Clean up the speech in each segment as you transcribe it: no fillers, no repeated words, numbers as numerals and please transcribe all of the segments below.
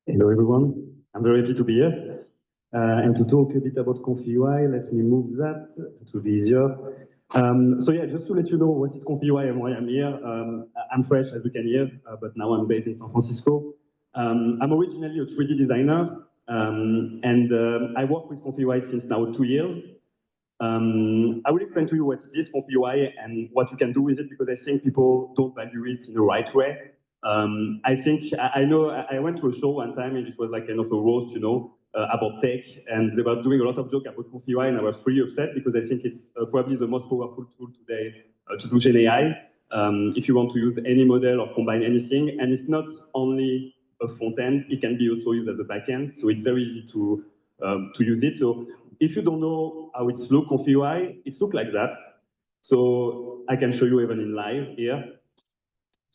Hello everyone, I'm very happy to be here and to talk a bit about ComfyUI. Let me move that, it will be easier. So yeah, just to let you know what is ComfyUI and why I'm here. I'm fresh, as you can hear, but now I'm based in San Francisco. I'm originally a 3D designer, and I work with ComfyUI since now 2 years. I will explain to you what it is, ComfyUI, and what you can do with it, because I think people don't value it in the right way. I know I went to a show one time, and it was like kind of a roast, about tech, and they were doing a lot of jokes about ComfyUI, and I was pretty upset because I think it's probably the most powerful tool today to do Gen AI. If you want to use any model or combine anything, and it's not only a front end, it can be also used as a back end, so it's very easy to use it. So if you don't know how it's look, ComfyUI, it's look like that. So I can show you even in live here.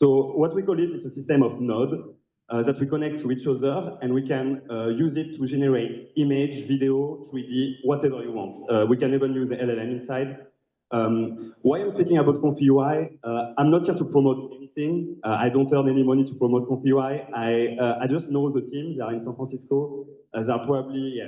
So what we call it is a system of nodes that we connect to each other, and we can use it to generate image, video, 3D, whatever you want. We can even use the LLM inside. Why I'm speaking about ComfyUI, I'm not here to promote anything. I don't earn any money to promote ComfyUI. I just know the team. They are in San Francisco. There are probably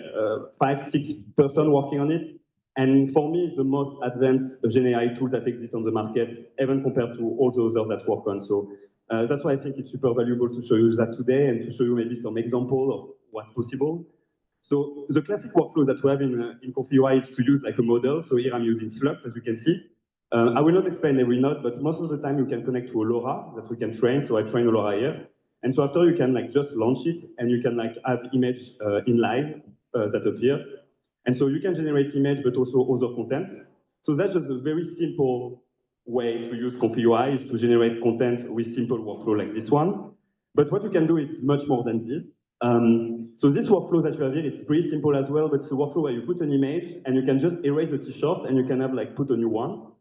5, 6 persons working on it. And for me, it's the most advanced Gen AI tool that exists on the market, even compared to all the others that work on. So that's why I think it's super valuable to show you that today and to show you maybe some example of what's possible. So the classic workflow that we have in ComfyUI is to use like a model. So here I'm using Flux, as you can see. I will not explain every node, but most of the time you can connect to a LoRa that we can train. So I train a LoRa here. And so after you can like just launch it, and you can like have image in live that appear. And so you can generate image, but also other contents. So that's just a very simple way to use ComfyUI, is to generate content with simple workflow like this one. But what you can do is much more than this. So this workflow that you have here, it's pretty simple as well, but it's a workflow where you put an image and you can just erase the t-shirt and you can have like put a new one.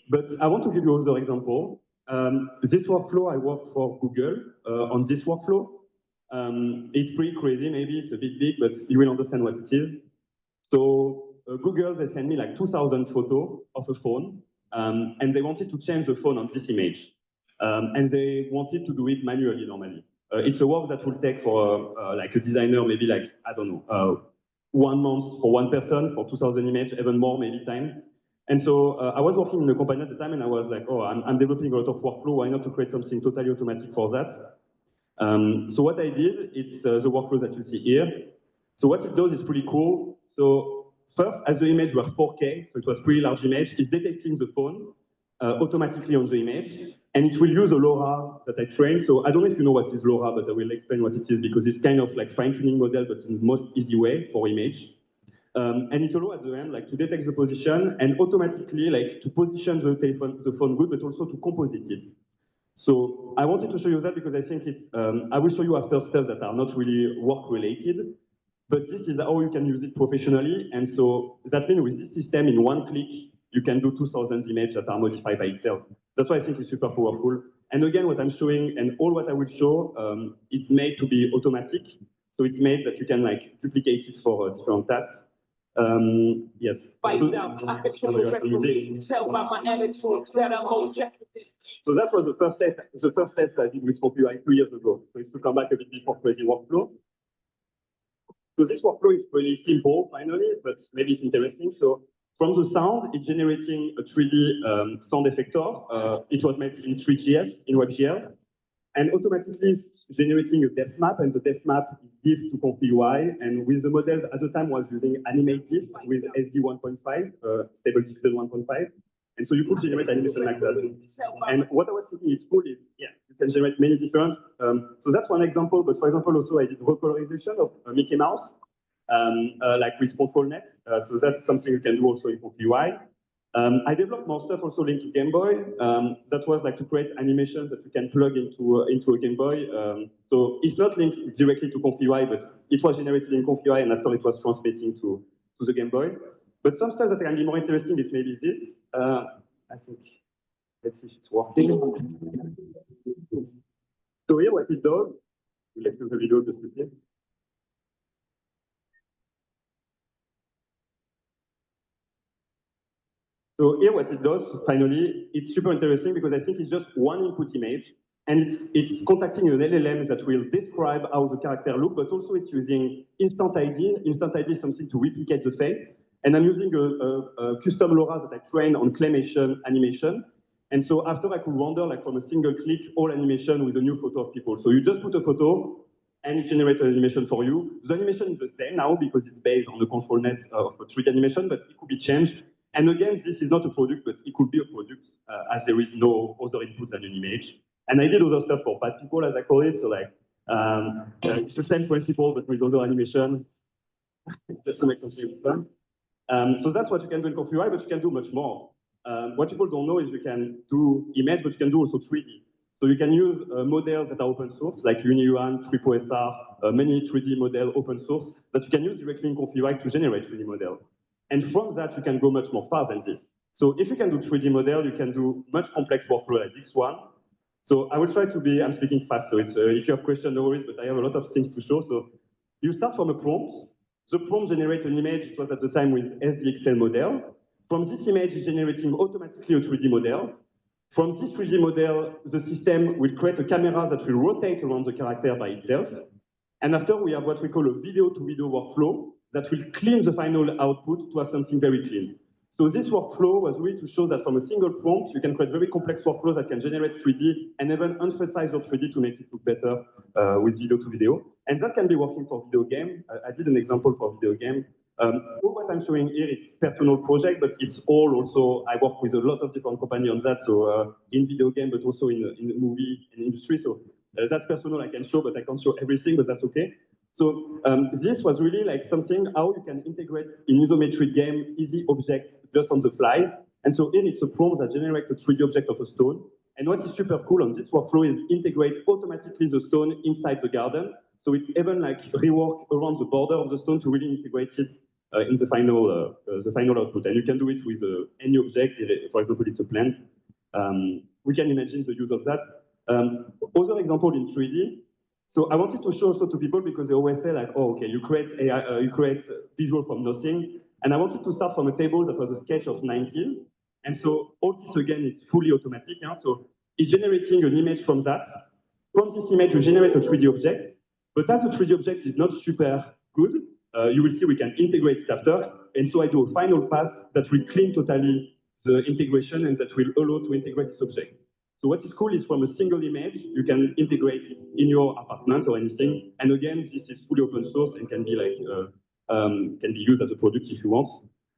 But I want to give you another example. This workflow, I worked for Google on this workflow. It's pretty crazy, maybe it's a bit big, but you will understand what it is. So Google, they sent me like 2,000 photos of a phone, and they wanted to change the phone on this image. And they wanted to do it manually normally. It's a work that will take for like a designer, maybe like, I don't know, 1 month for one person, for 2,000 images, even more maybe time. And so I was working in a company at the time, and I was like, oh, I'm developing a lot of workflow. Why not to create something totally automatic for that? So what I did, it's the workflow that you see here. So what it does is pretty cool. So first, as the image were 4K, so it was pretty large image, it's detecting the phone automatically on the image, and it will use a LoRa that I trained. So I don't know if you know what is LoRa, but I will explain what it is, because it's kind of like fine-tuning model, but in the most easy way for image. And it allows at the end like to detect the position and automatically like to position the phone good, but also to composite it. So I wanted to show you that because I think it's, I will show you after stuff that are not really work related, but this is how you can use it professionally. And so that means with this system, in one click, you can do 2,000 images that are modified by itself. That's why I think it's super powerful. And again, what I'm showing and all what I will show, it's made to be automatic. So it's made that you can like duplicate it for different tasks. Yes. So that was the first test I did with ComfyUI 2 years ago. So it's to come back a bit before crazy workflow. So this workflow is pretty simple, finally, but maybe it's interesting. So from the sound, it's generating a 3D sound effector. It was made in 3GS, in WebGL. And automatically it's generating a depth map, and the depth map is given to ComfyUI. And with the model at the time was using animated with SD 1.5, stable diffusion 1.5. And so you could generate animation like that. And what I was thinking is cool is, yeah, you can generate many different. So that's one example, but for example, also I did recolorization of Mickey Mouse, like with control nets. So that's something you can do also in ComfyUI. I developed more stuff also linked to Game Boy. That was like to create animations that you can plug into a Game Boy. So it's not linked directly to ComfyUI, but it was generated in ComfyUI, and after it was transmitting to the Game Boy. But some stuff that can be more interesting is maybe this. I think, let's see if it's working. So here what it does, let's do the video just to see. So here what it does, finally, it's super interesting because I think it's just one input image. And it's contacting an LLM that will describe how the character looks, but also it's using instant ID. Instant ID is something to replicate the face. And I'm using a custom LoRa that I trained on claymation animation. And so after I could render, like from a single click, all animation with a new photo of people. So you just put a photo, and it generates an animation for you. The animation is the same now because it's based on the control net of a 3D animation, but it could be changed. And again, this is not a product, but it could be a product as there is no other input than an image. And I did other stuff for bad people, as I call it. So like, it's the same principle, but with other animation, just to make something fun. So that's what you can do in ComfyUI, but you can do much more. What people don't know is you can do image, but you can do also 3D. So you can use models that are open source, like UniUan, TripleSR, many 3D model open source that you can use directly in ComfyUI to generate 3D model. And from that, you can go much more far than this. So if you can do 3D model, you can do much complex workflow like this one. So I will try to be, I'm speaking fast, so it's, if you have questions, no worries, but I have a lot of things to show. So you start from a prompt. The prompt generates an image. It was at the time with SDXL model. From this image, it's generating automatically a 3D model. From this 3D model, the system will create a camera that will rotate around the character by itself. And after, we have what we call a video-to-video workflow that will clean the final output to have something very clean. So this workflow was really to show that from a single prompt, you can create very complex workflows that can generate 3D and even emphasize your 3D to make it look better with video to video. And that can be working for video game. I did an example for video game. All what I'm showing here, it's personal project, but it's all also, I work with a lot of different companies on that. So in video game, but also in the movie and industry. So that's personal, I can show, but I can't show everything, but that's okay. So this was really like something how you can integrate in isometric game easy objects just on the fly. And so here it's a prompt that generates a 3D object of a stone. And what is super cool on this workflow is integrate automatically the stone inside the garden. So it's even like rework around the border of the stone to really integrate it in the final output. And you can do it with any object. For example, it's a plant. We can imagine the use of that. Other example in 3D. So I wanted to show also to people because they always say like, oh, okay, you create AI, you create visual from nothing. And I wanted to start from a table that was a sketch of 90s. And so all this again, it's fully automatic. Yeah? So it's generating an image from that. From this image, we generate a 3D object. But as the 3D object is not super good, you will see we can integrate it after. And so I do a final pass that will clean totally the integration and that will allow to integrate this object. So what is cool is from a single image, you can integrate in your apartment or anything. And again, this is fully open source and can be like can be used as a product if you want.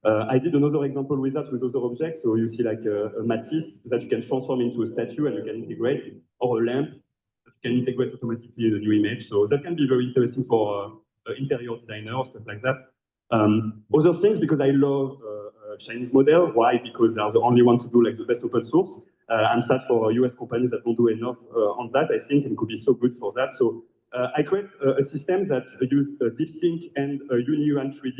I did another example with that with other objects. So you see like a matisse that you can transform into a statue and you can integrate, or a lamp that you can integrate automatically in a new image. So that can be very interesting for interior designers, stuff like that. Other things, because I love Chinese model. Why? Because they are the only one to do like the best open source. I'm sad for US companies that don't do enough on that, I think, and could be so good for that. So I create a system that use DeepSync and UniUan 3D.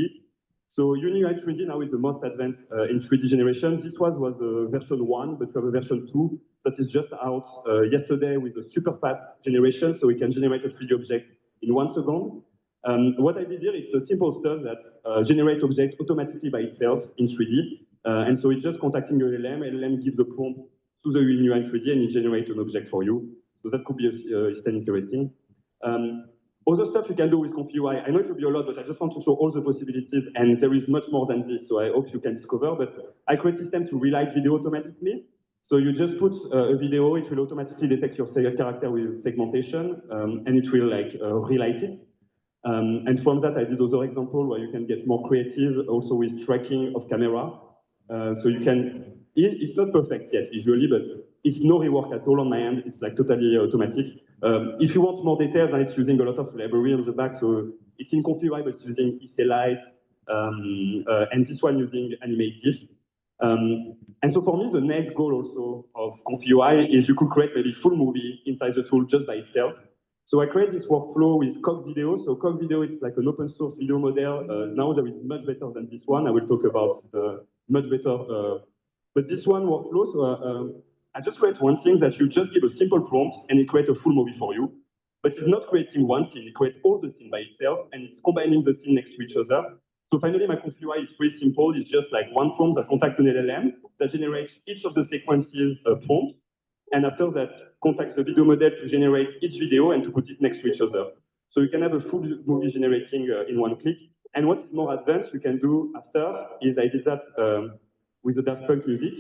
So UniUan 3D now is the most advanced in 3D generation. This was the version 1, but we have a version 2 that is just out yesterday with a super fast generation, so we can generate a 3D object in 1 second. What I did here, it's a simple stuff that generates object automatically by itself in 3D. And so it's just contacting your LLM. LLM gives the prompt to the UniUan 3D and it generates an object for you. So that could be still interesting. Other stuff you can do with ComfyUI, I know it will be a lot, but I just want to show all the possibilities, and there is much more than this, so I hope you can discover. But I create a system to relight video automatically. So you just put a video, it will automatically detect your character with segmentation, and it will like relight it. And from that, I did other example where you can get more creative, also with tracking of camera. So you can, it's not perfect yet visually, but it's no rework at all on my end. It's like totally automatic. If you want more details, and it's using a lot of library on the back, so it's in ComfyUI, but it's using Light, and this one using Animate GIF. And so for me, the next goal also of ComfyUI is you could create maybe full movie inside the tool just by itself. So I create this workflow with Cog Video. So Cog Video, it's like an open source video model. Now there is much better than this one. I will talk about much better. But this one workflow, so I just create one thing that you just give a simple prompt and it creates a full movie for you. But it's not creating one scene, it creates all the scene by itself and it's combining the scene next to each other. So finally, my ComfyUI is pretty simple. It's just like one prompt that contacts an LLM that generates each of the sequences prompt. and after that, contact the video model to generate each video and to put it next to each other. So you can have a full movie generating in one click. And what is more advanced you can do after is I did that with the Daft Punk music.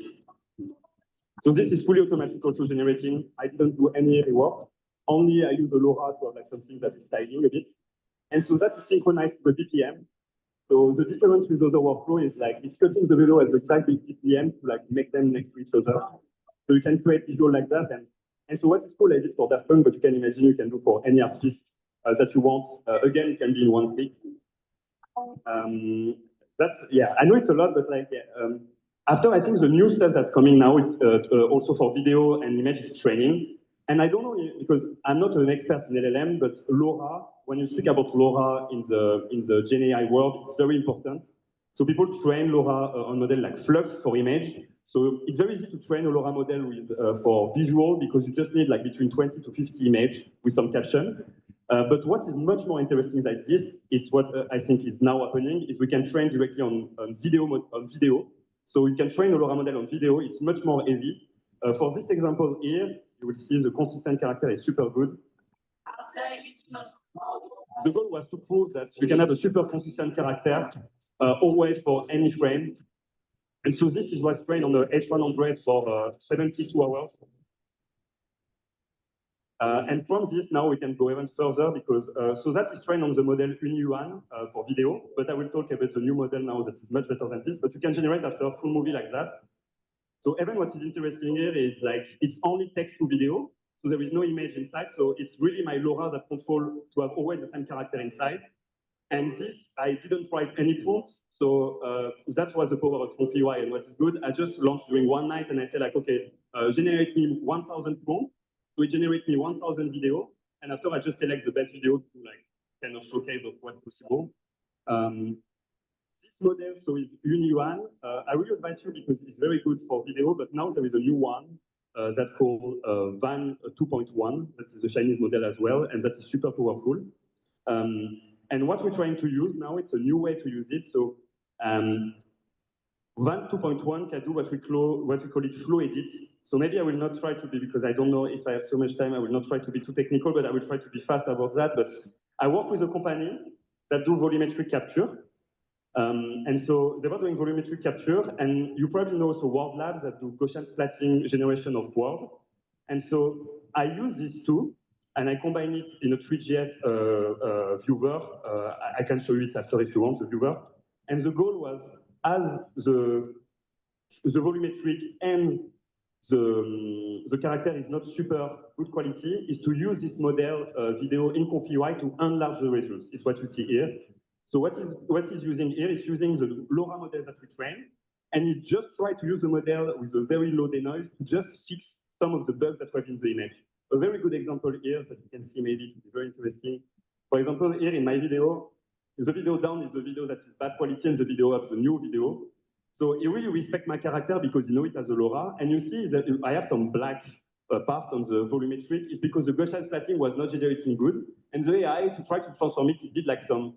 So this is fully automatic also generating. I didn't do any rework. Only I use the LoRa to have like something that is styling a bit. And so that is synchronized to the BPM. So the difference with other workflow is like it's cutting the video at the side with BPM to like make them next to each other. So you can create visual like that. And so what is cool I did for Daft Punk, but you can imagine you can do for any artist that you want. Again, it can be in one click. That's, yeah, I know it's a lot, but like, yeah, after I think the new stuff that's coming now, it's also for video and image is training. And I don't know, because I'm not an expert in LLM, but LoRa, when you speak about LoRa in the GenAI world, it's very important. So people train LoRa on model like Flux for image. So it's very easy to train a LoRa model with, for visual because you just need like between 20 to 50 image with some caption. But what is much more interesting than this is what I think is now happening is we can train directly on video. So you can train a LoRa model on video. It's much more heavy. For this example here, you will see the consistent character is super good. The goal was to prove that you can have a super consistent character always for any frame. And so this is what's trained on the H100 for 72 hours. And from this, now we can go even further because, so that is trained on the model UniUan for video, but I will talk about the new model now that is much better than this, but you can generate after a full movie like that. So even what is interesting here is like, it's only text to video, so there is no image inside, so it's really my LoRa that control to have always the same character inside. And this, I didn't write any prompt, so that was the power of ComfyUI and what is good. I just launched during one night and I said like, okay, generate me 1,000 prompts. So it generates me 1,000 video, and after I just select the best video to like kind of showcase of what's possible. This model, so is UniUan. I really advise you because it's very good for video, but now there is a new one that called Van 2.1. That is a Chinese model as well, and that is super powerful. And what we're trying to use now, it's a new way to use it. So Van 2.1 can do what we call it flow edit. So maybe I will not try to be, because I don't know if I have so much time, I will not try to be too technical, but I will try to be fast about that. But I work with a company that do volumetric capture. And so they were doing volumetric capture, and you probably know also Word Labs that do Gaussian splatting generation of Word. And so I use these two, and I combine it in a 3GS viewer. I can show you it after if you want, the viewer. And the goal was, as the volumetric and the character is not super good quality, is to use this model video in ComfyUI to enlarge the results. Is what you see here. So what is using here is using the LoRa model that we trained, and it just tried to use the model with a very low denoise to just fix some of the bugs that were in the image. A very good example here that you can see maybe to be very interesting. For example, here in my video, the video down is the video that is bad quality and the video up, the new video. So it really respects my character because you know it has a LoRa, and you see that I have some black part on the volumetric. It's because the Gaussian splatting was not generating good, and the AI, to try to transform it, it did like some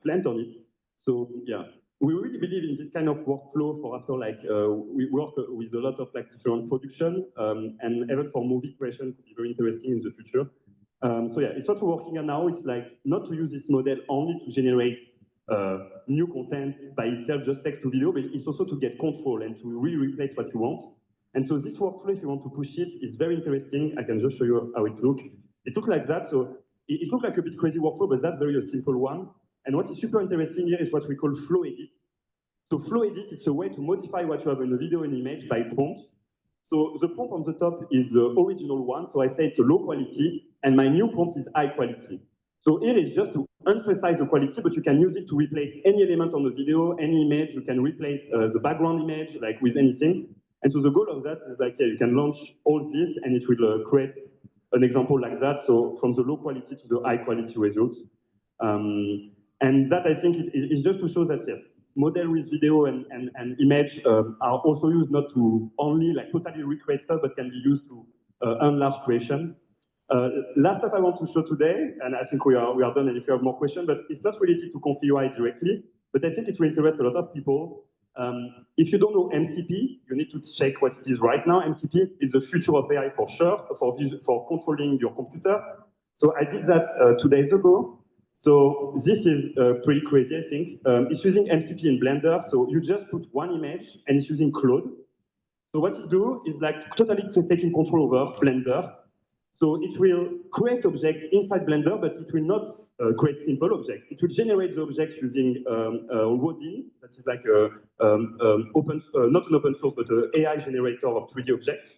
plant on it. So yeah, we really believe in this kind of workflow for after like, we work with a lot of like different production, and even for movie creation could be very interesting in the future. So yeah, it's what we're working on now. It's like not to use this model only to generate new content by itself, just text to video, but it's also to get control and to really replace what you want. And so this workflow, if you want to push it, is very interesting. I can just show you how it looks. It looks like that. So it looks like a bit crazy workflow, but that's very a simple one. And what is super interesting here is what we call flow edit. So flow edit, it's a way to modify what you have in a video and image by prompt. So the prompt on the top is the original one. So I say it's a low quality, and my new prompt is high quality. So here is just to emphasize the quality, but you can use it to replace any element on the video, any image. You can replace the background image, like with anything. And so the goal of that is like, yeah, you can launch all this, and it will create an example like that. So from the low quality to the high quality results. And that, I think, is just to show that, yes, model with video and image are also used not to only like totally recreate stuff, but can be used to enlarge creation. Last stuff I want to show today, and I think we are done, and if you have more questions, but it's not related to ComfyUI directly, but I think it will interest a lot of people. If you don't know MCP, you need to check what it is right now. MCP is the future of AI for sure, for controlling your computer. So I did that 2 days ago. So this is pretty crazy, I think. It's using MCP in Blender. So you just put one image and it's using Claude. So what it do is like totally taking control over Blender. So it will create objects inside Blender, but it will not create simple objects. It will generate the objects using Odin, that is like not an open source, but an AI generator of 3D objects.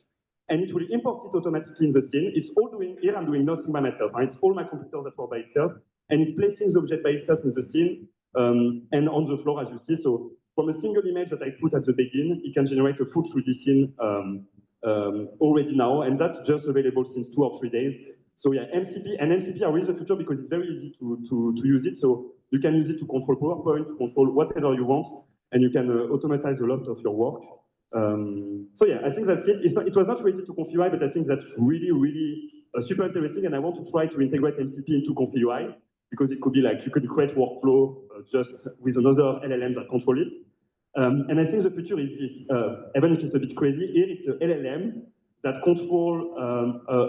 And it will import it automatically in the scene. It's all doing, here I'm doing nothing by myself. Right? It's all my computers that work by itself. And it placing the object by itself in the scene and on the floor, as you see. So from a single image that I put at the beginning, it can generate a full 3D scene already now, and that's just available since 2 or 3 days. So yeah, MCP are really the future because it's very easy to use it. So you can use it to control PowerPoint, to control whatever you want, and you can automatize a lot of your work. So yeah, I think that's it. It was not related to ComfyUI, but I think that's really, really super interesting, and I want to try to integrate MCP into ComfyUI because it could be like you could create workflow just with another LLM that control it. And I think the future is this, even if it's a bit crazy, here it's an LLM that control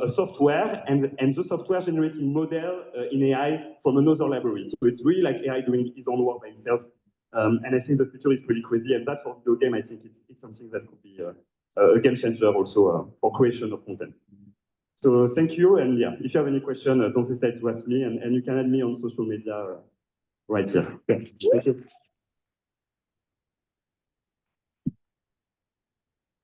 a software and the software generating model in AI from another library. So it's really like AI doing its own work by itself. And I think the future is pretty crazy. And that for video game, I think it's something that could be a game changer also for creation of content. So thank you. And yeah, if you have any question, don't hesitate to ask me. And you can add me on social media right here. Okay. Thank you.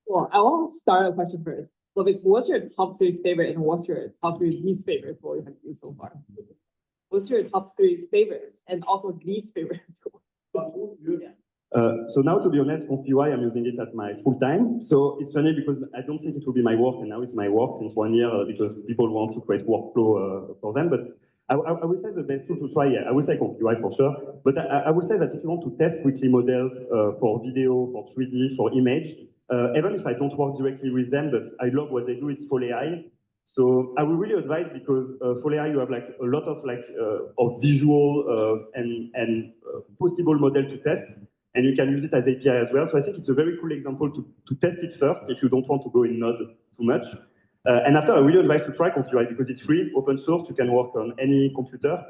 Well, I want to start a question first. Lovis, what's your top 3 favorite and what's your top 3 least favorite for what you have used so far? What's your top 3 favorite and also least favorite tool? So now, to be honest, ComfyUI, I'm using it at my full time. So it's funny because I don't think it will be my work, and now it's my work since 1 year because people want to create workflow for them. But I would say the best tool to try, yeah, I would say ComfyUI for sure. But I would say that if you want to test quickly models for video, for 3D, for image, even if I don't work directly with them, but I love what they do, it's DALL-E. So I would really advise because for AI you have like a lot of of visual and possible model to test, and you can use it as API as well. So I think it's a very cool example to test it first if you don't want to go in Node too much. And after, I really advise to try ComfyUI because it's free, open source. You can work on any computer,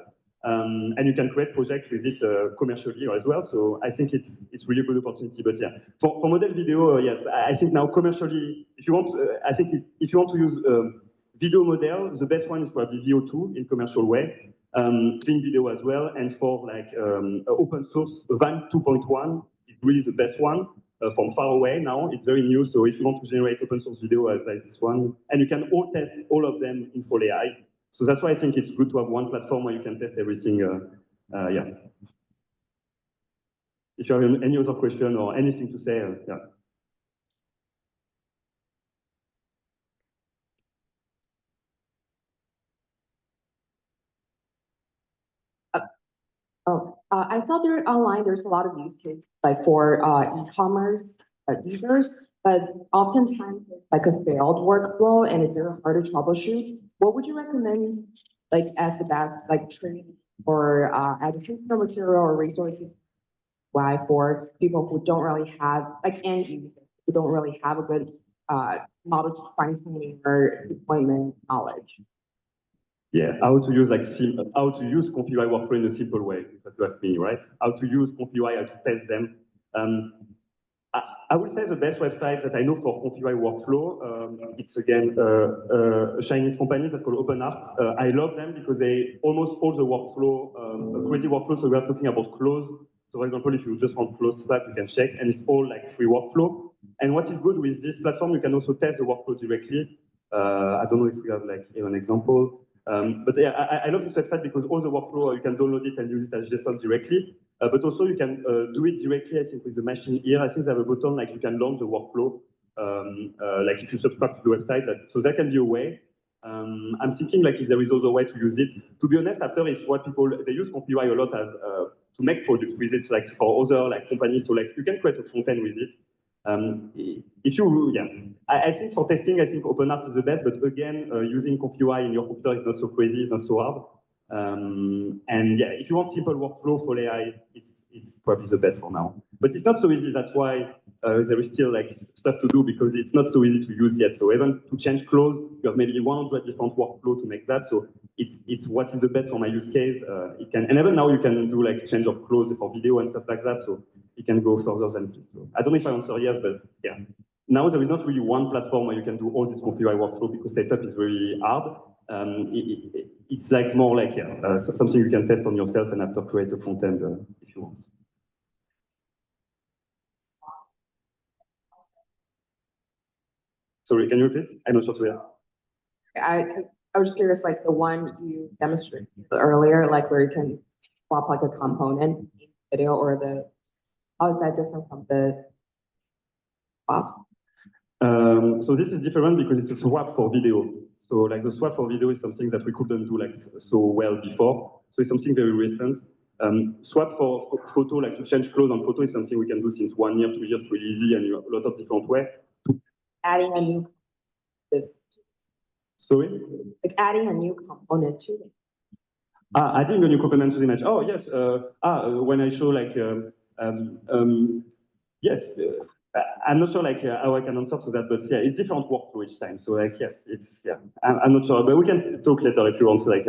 and you can create projects with it commercially as well. So I think it's really a good opportunity. But yeah, for model video, yes, I think now commercially, if you want, I think if you want to use video model, the best one is probably VO2 in commercial way, clean video as well, and for like open source, Van 2.1 is really the best one from far away now. It's very new, so if you want to generate open source video, like this one, and you can all test all of them in full AI. So that's why I think it's good to have one platform where you can test everything. Yeah. If you have any other question or anything to say, yeah. I saw there online, there's a lot of use cases like for e-commerce users, but oftentimes it's like a failed workflow and it's very hard to troubleshoot. What would you recommend like as the best like training or educational material or resources why for people who don't really have like end users who don't really have a good model to fine-tuning or deployment knowledge? Yeah, how to use how to use ComfyUI workflow in a simple way, if you ask me, right? How to use ComfyUI, how to test them. I would say the best website that I know for ComfyUI workflow, it's again a Chinese company that's called OpenArt. I love them because they almost all the workflow, crazy workflow. So we are talking about close. So for example, if you just want close swap, you can check, and it's all like free workflow. And what is good with this platform, you can also test the workflow directly. I don't know if we have like here an example. But yeah, I love this website because all the workflow, you can download it and use it as JSON directly. But also you can do it directly, I think, with the machine here. I think they have a button like you can launch the workflow, like if you subscribe to the website. So that can be a way. I'm thinking like if there is other way to use it. To be honest, after is what people, they use ComfyUI a lot as to make products with it, like for other like companies. So like you can create a front end with it. If you, yeah, I think for testing, I think OpenArt is the best, but again, using ComfyUI in your computer is not so crazy, it's not so hard. And yeah, if you want simple workflow for AI, it's probably the best for now. But it's not so easy. That's why there is still like stuff to do because it's not so easy to use yet. So even to change clause, you have maybe 100 different workflow to make that. So it's what is the best for my use case. It can, and even now you can do like change of clause for video and stuff like that. So it can go further than this. So I don't know if I answer yes, but yeah. Now there is not really one platform where you can do all this ComfyUI workflow because setup is very hard. It's like more like something you can test on yourself and after create a front end if you want. Sorry, can you repeat? I'm not sure to hear. I was just curious, like the one you demonstrated earlier, like where you can swap like a component in video or how is that different from the swap? So this is different because it's a swap for video. So like the swap for video is something that we couldn't do like so well before. So it's something very recent. Swap for photo, like to change clothes on photo is something we can do since 1 year, 2 years, pretty easy and a lot of different ways. Adding a new, Sorry? like adding a new component to it. Adding a new component to the image. Oh yes. When I show like yes. I'm not sure like how I can answer to that, but yeah, it's different workflow each time. So like yes, it's I'm not sure, but we can talk later if you want. Like